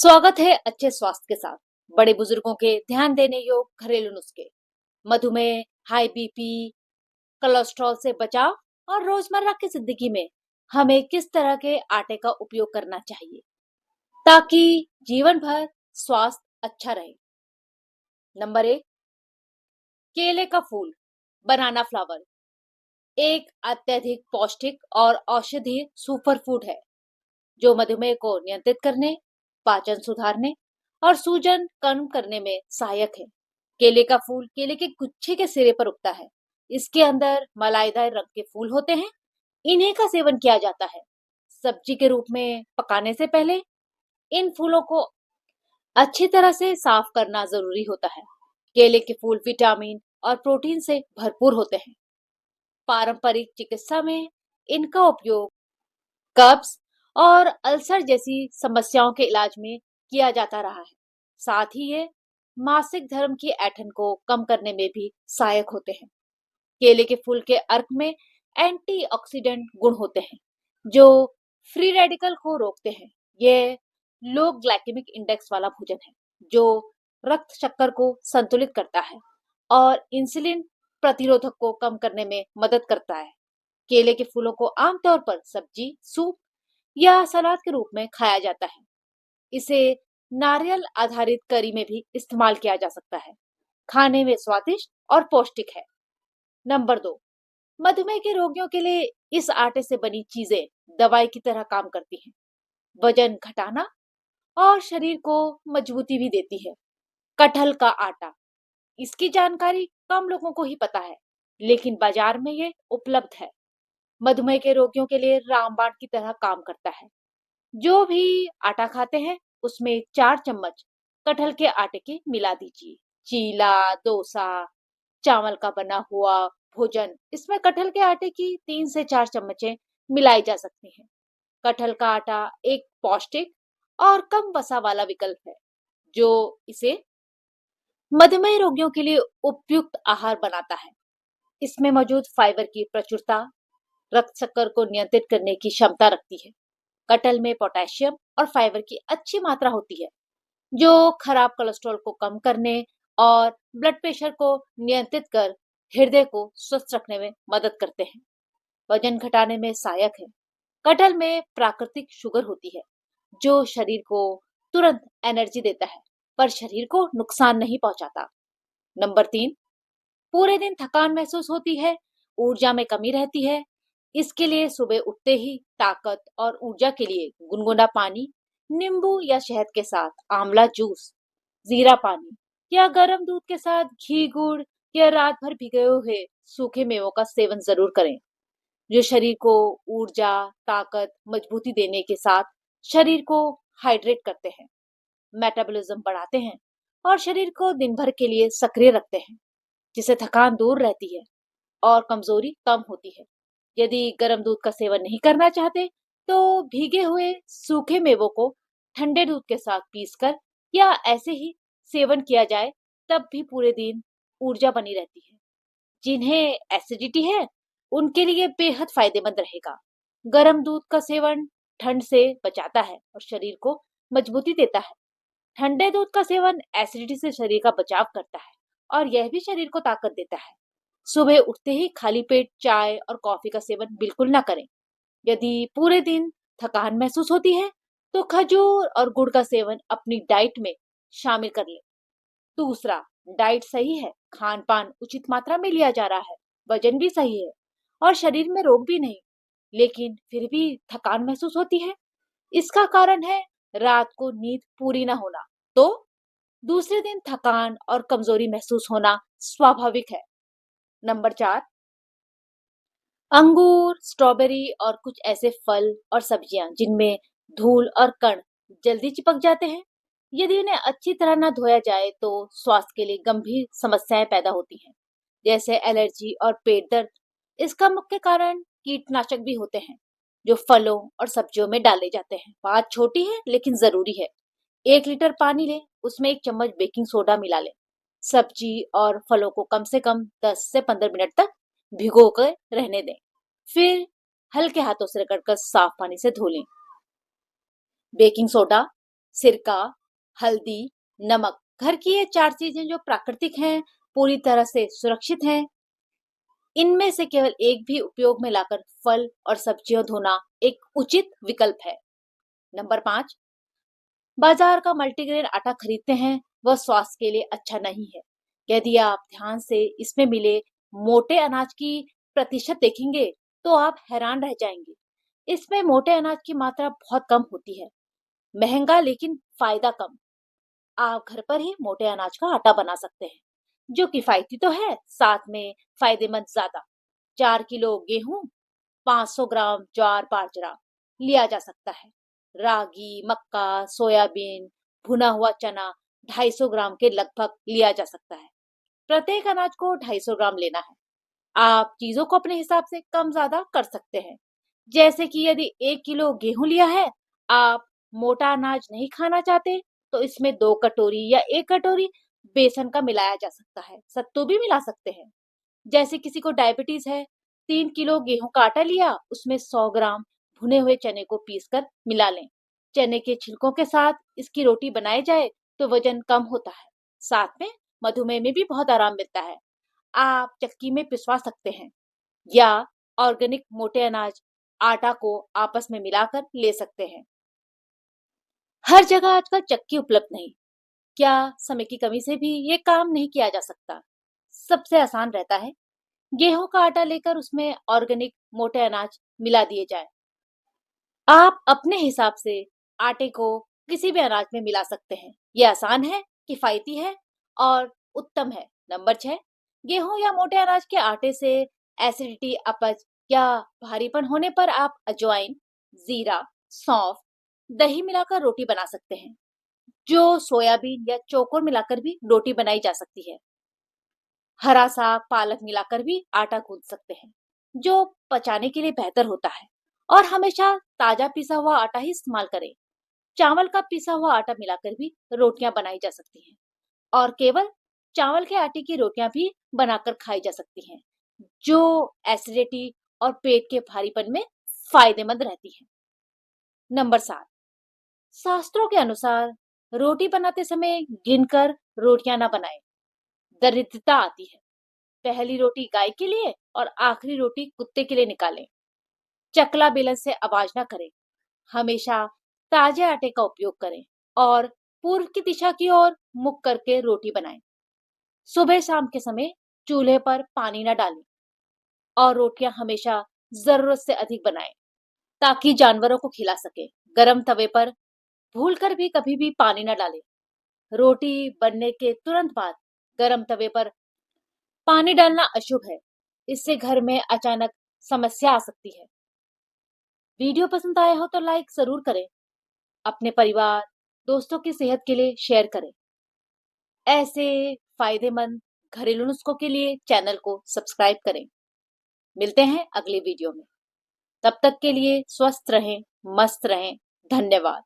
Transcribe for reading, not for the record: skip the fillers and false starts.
स्वागत है अच्छे स्वास्थ्य के साथ। बड़े बुजुर्गों के ध्यान देने योग्य घरेलू नुस्खे, मधुमेह, हाई बीपी, कोलेस्ट्रॉल से बचाव और रोजमर्रा की जिंदगी में हमें किस तरह के आटे का उपयोग करना चाहिए ताकि जीवन भर स्वास्थ्य अच्छा रहे। नंबर 1, केले का फूल, बनाना फ्लावर एक अत्यधिक पौष्टिक और औषधीय सुपर फूड है जो मधुमेह को नियंत्रित करने, पाचन सुधारने और सूजन कम करने में सहायक है। केले का फूल केले के गुच्छे के सिरे पर उगता है। इसके अंदर मलाईदार रंग के फूल होते हैं। इन्हीं का सेवन किया जाता है। सब्जी के रूप में पकाने से पहले इन फूलों को अच्छी तरह से साफ करना जरूरी होता है। केले के फूल विटामिन और प्रोटीन से भरपूर होते हैं। पारंपरिक चिकित्सा में इनका उपयोग कब्ज और अल्सर जैसी समस्याओं के इलाज में किया जाता रहा है। साथ ही ये मासिक धर्म की ऐंठन को कम करने में भी सहायक होते हैं। केले के फूल के अर्क में एंटीऑक्सीडेंट गुण होते हैं जो फ्री रेडिकल को रोकते हैं। ये लो ग्लाइकेमिक इंडेक्स वाला भोजन है जो रक्त शक्कर को संतुलित करता है और इंसुलिन प्रतिरोधक को कम करने में मदद करता है। केले के फूलों को आमतौर पर सब्जी, सूप या सलाद के रूप में खाया जाता है। इसे नारियल आधारित करी में भी इस्तेमाल किया जा सकता है। खाने में स्वादिष्ट और पौष्टिक है। नंबर 2, मधुमेह के रोगियों के लिए इस आटे से बनी चीजें दवाई की तरह काम करती हैं। वजन घटाना और शरीर को मजबूती भी देती है। कटहल का आटा, इसकी जानकारी कम लोगों को ही पता है, लेकिन बाजार में ये उपलब्ध है। मधुमेह के रोगियों के लिए रामबाण की तरह काम करता है। जो भी आटा खाते हैं उसमें 4 चम्मच कटहल के आटे के मिला दीजिए। चीला, डोसा, चावल का बना हुआ भोजन, इसमें कटहल के आटे की 3 से 4 चम्मचें मिलाई जा सकती हैं। कटहल का आटा एक पौष्टिक और कम वसा वाला विकल्प है जो इसे मधुमेह रोगियों के लिए उपयुक्त आहार बनाता है। इसमें मौजूद फाइबर की प्रचुरता रक्त शक्कर को नियंत्रित करने की क्षमता रखती है। कटहल में पोटेशियम और फाइबर की अच्छी मात्रा होती है जो खराब कोलेस्ट्रॉल को कम करने और ब्लड प्रेशर को नियंत्रित कर हृदय को स्वस्थ रखने में मदद करते हैं। वजन घटाने में सहायक है। कटहल में प्राकृतिक शुगर होती है जो शरीर को तुरंत एनर्जी देता है पर शरीर को नुकसान नहीं पहुंचाता। नंबर 3, पूरे दिन थकान महसूस होती है, ऊर्जा में कमी रहती है। इसके लिए सुबह उठते ही ताकत और ऊर्जा के लिए गुनगुना पानी, नींबू या शहद के साथ आंवला जूस, जीरा पानी या गर्म दूध के साथ घी गुड़ या रात भर भिगोए हुए सूखे मेवों का सेवन जरूर करें जो शरीर को ऊर्जा, ताकत, मजबूती देने के साथ शरीर को हाइड्रेट करते हैं, मेटाबॉलिज्म बढ़ाते हैं और शरीर को दिन भर के लिए सक्रिय रखते हैं, जिससे थकान दूर रहती है और कमजोरी कम होती है। यदि गर्म दूध का सेवन नहीं करना चाहते तो भीगे हुए सूखे मेवों को ठंडे दूध के साथ पीसकर या ऐसे ही सेवन किया जाए तब भी पूरे दिन ऊर्जा बनी रहती है। जिन्हें एसिडिटी है उनके लिए बेहद फायदेमंद रहेगा। गर्म दूध का सेवन ठंड से बचाता है और शरीर को मजबूती देता है। ठंडे दूध का सेवन एसिडिटी से शरीर का बचाव करता है और यह भी शरीर को ताकत देता है। सुबह उठते ही खाली पेट चाय और कॉफी का सेवन बिल्कुल ना करें। यदि पूरे दिन थकान महसूस होती है तो खजूर और गुड़ का सेवन अपनी डाइट में शामिल कर लें। दूसरा, डाइट सही है, खान पान उचित मात्रा में लिया जा रहा है, वजन भी सही है और शरीर में रोग भी नहीं, लेकिन फिर भी थकान महसूस होती है। इसका कारण है रात को नींद पूरी ना होना। तो दूसरे दिन थकान और कमजोरी महसूस होना स्वाभाविक है। नंबर 4, अंगूर, स्ट्रॉबेरी और कुछ ऐसे फल और सब्जियां जिनमें धूल और कण जल्दी चिपक जाते हैं। यदि उन्हें अच्छी तरह ना धोया जाए तो स्वास्थ्य के लिए गंभीर समस्याएं पैदा होती हैं, जैसे एलर्जी और पेट दर्द। इसका मुख्य कारण कीटनाशक भी होते हैं जो फलों और सब्जियों में डाले जाते हैं। बात छोटी है लेकिन जरूरी है। 1 लीटर पानी लें, उसमें 1 चम्मच बेकिंग सोडा मिला लें। सब्जी और फलों को कम से कम 10 से 15 मिनट तक भिगो कर रहने दें। फिर हल्के हाथों से रगड़कर साफ पानी से धो लें। बेकिंग सोडा सिरका, हल्दी, नमक। घर की ये 4 चीजें जो प्राकृतिक हैं, पूरी तरह से सुरक्षित हैं। इनमें से केवल एक भी उपयोग में लाकर फल और सब्जियां धोना एक उचित विकल्प है। नंबर 5, बाजार का मल्टीग्रेन आटा खरीदते हैं, वह स्वास्थ्य के लिए अच्छा नहीं है। यदि आप ध्यान से इसमें मिले मोटे अनाज की प्रतिशत देखेंगे तो आप हैरान रह जाएंगे। इसमें मोटे अनाज की मात्रा बहुत कम होती है। महंगा लेकिन फायदा कम। आप घर पर ही मोटे अनाज का आटा बना सकते हैं, जो किफायती तो है, साथ में फायदेमंद ज्यादा। 4 किलो गेहूं, 500 ग्राम ज्वार बाजरा लिया जा सकता है। रागी, मक्का, सोयाबीन, भुना हुआ चना 250 ग्राम के लगभग लिया जा सकता है। प्रत्येक अनाज को 250 ग्राम लेना है। आप चीजों को अपने हिसाब से कम ज्यादा कर सकते हैं। जैसे कि यदि 1 किलो गेहूं लिया है, आप मोटा अनाज नहीं खाना चाहते, तो इसमें 2 कटोरी या 1 कटोरी बेसन का मिलाया जा सकता है। सत्तू भी मिला सकते हैं। जैसे किसी को डायबिटीज है, 3 किलो गेहूं का आटा लिया, उसमें 100 ग्राम भुने हुए चने को पीसकर मिला लें। चने के छिलकों के साथ इसकी रोटी बनाई जाए तो वजन कम होता है। साथ में मधुमेह में भी बहुत आराम मिलता है। आप चक्की में पिसवा सकते हैं या ऑर्गेनिक मोटे अनाज आटा को आपस में मिलाकर ले सकते हैं। हर जगह आजकल चक्की उपलब्ध नहीं। क्या समय की कमी से भी ये काम नहीं किया जा सकता? सबसे आसान रहता है, गेहूं का आटा लेकर उसमें ऑर्गेनिक मोटे अनाज मिला दिए जाए। आप अपने हिसाब से आटे को किसी भी अनाज में मिला सकते हैं। ये आसान है, किफायती है और उत्तम है। नंबर 6, गेहूं या मोटे अनाज के आटे से एसिडिटी, अपच या भारीपन होने पर आप अजवाइन, जीरा, सौंफ, दही मिलाकर रोटी बना सकते हैं। जो सोयाबीन या चौकोर मिलाकर भी रोटी बनाई जा सकती है। हरा साग, पालक मिलाकर भी आटा गूंथ सकते हैं, जो पचाने के लिए बेहतर होता है। और हमेशा ताजा पिसा हुआ आटा ही इस्तेमाल करें। चावल का पिसा हुआ आटा मिलाकर भी रोटियां बनाई जा सकती हैं और केवल चावल के आटे की रोटियां भी बनाकर खाई जा सकती हैं, जो एसिडिटी और पेट के भारीपन में फायदेमंद रहती है। नंबर 7, शास्त्रों के अनुसार रोटी बनाते समय गिनकर रोटियां ना बनाएं, दरिद्रता आती है। पहली रोटी गाय के लिए और आखिरी रोटी कुत्ते के लिए निकालें। चकला बेलन से आवाज ना करें। हमेशा ताजे आटे का उपयोग करें और पूर्व की दिशा की ओर मुख करके रोटी बनाएं। सुबह शाम के समय चूल्हे पर पानी न डालें और रोटियां हमेशा जरूरत से अधिक बनाएं, ताकि जानवरों को खिला सके। गरम तवे पर भूलकर भी कभी भी पानी न डालें। रोटी बनने के तुरंत बाद गरम तवे पर पानी डालना अशुभ है। इससे घर में अचानक समस्या आ सकती है। वीडियो पसंद आया हो तो लाइक जरूर करें। अपने परिवार, दोस्तों की सेहत के लिए शेयर करें। ऐसे फायदेमंद घरेलू नुस्खों के लिए चैनल को सब्सक्राइब करें। मिलते हैं अगले वीडियो में। तब तक के लिए स्वस्थ रहें, मस्त रहें। धन्यवाद।